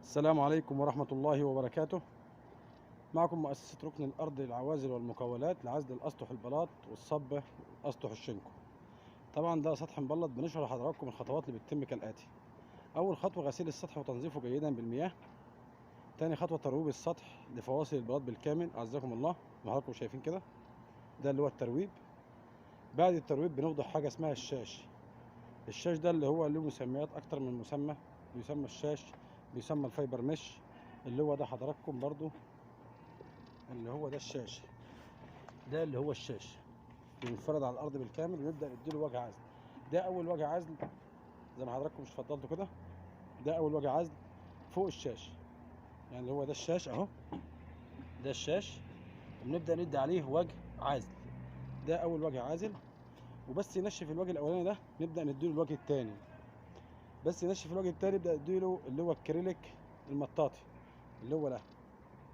السلام عليكم ورحمة الله وبركاته. معكم مؤسسة ركن الأرض للعوازل والمكولات لعزل الأسطح البلاط والصبة أسطح الشنكو. طبعا ده سطح مبلط. بنشرح لحضراتكم الخطوات اللي بتتم كالآتي: أول خطوة غسيل السطح وتنظيفه جيدا بالمياه. تاني خطوة ترويب السطح لفواصل البلاط بالكامل، أعزكم الله وحضراتكم شايفين كده، ده اللي هو الترويب. بعد الترويب بنوضع حاجة اسمها الشاش. الشاش ده اللي هو له مسميات أكتر من مسمى، بيسمى الشاش، بيسمى الفايبر مش، اللي هو ده حضراتكم برضو اللي هو ده الشاش. ده اللي هو الشاش بينفرد على الارض بالكامل ونبدا نديله وجه عزل. ده اول وجه عزل زي ما حضراتكم مش اتفضلتوا كده. ده اول وجه عزل فوق الشاش، يعني اللي هو ده الشاش اهو، ده الشاش، وبنبدا ندي عليه وجه عازل. ده اول وجه عازل. وبس ينشف الوجه الاولاني ده نبدا نديله الوجه الثاني. بس ينشف الوجه الثاني نبدا نديله اللي هو الكريليك المطاطي، اللي هو ده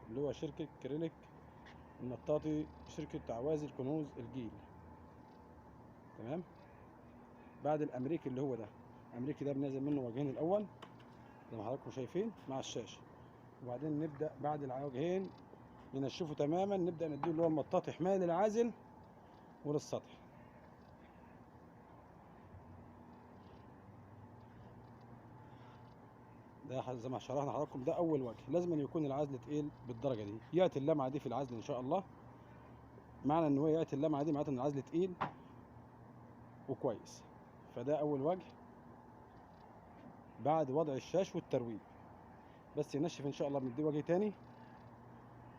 اللي هو شركه كريليك المطاطي، شركه عوازل كنوز الجيل. تمام. بعد الامريكي اللي هو ده الامريكي ده بننزل منه وجهين الاول زي ما حضراتكم شايفين مع الشاشه، وبعدين نبدا بعد الوجهين ننشفه تماما، نبدا نديله اللي هو المطاط حمايه للعازل وللسطح. ده زي ما شرحنا لحضراتكم، ده اول وجه. لازم أن يكون العزل تقيل بالدرجه دي، ياتي اللمعه دي في العزل ان شاء الله. معنى ان هو ياتي اللمعه دي معناته ان العزل تقيل وكويس. فده اول وجه بعد وضع الشاش والترويج. بس ينشف ان شاء الله بنديه وجه تاني،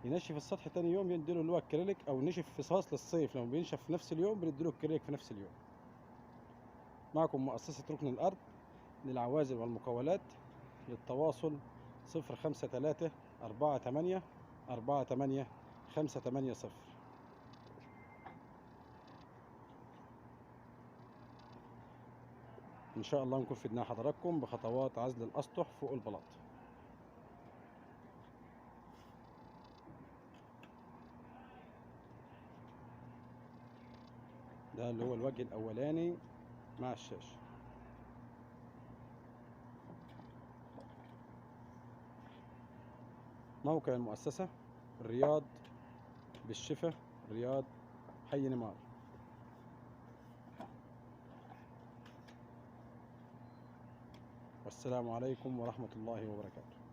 ينشف السطح تاني يوم يديله اللي هو الكريليك، او نشف في فصل الصيف لما بينشف في نفس اليوم بنديله الكريليك في نفس اليوم. معكم مؤسسة ركن الأرض للعوازل والمكولات. للتواصل 053 48 48 580. إن شاء الله نكون فدنا حضراتكم بخطوات عزل الأسطح فوق البلاط. ده اللي هو الوجه الأولاني مع الشاشة. موقع المؤسسة: الرياض بالشفا، رياض، حي نمار. والسلام عليكم ورحمة الله وبركاته.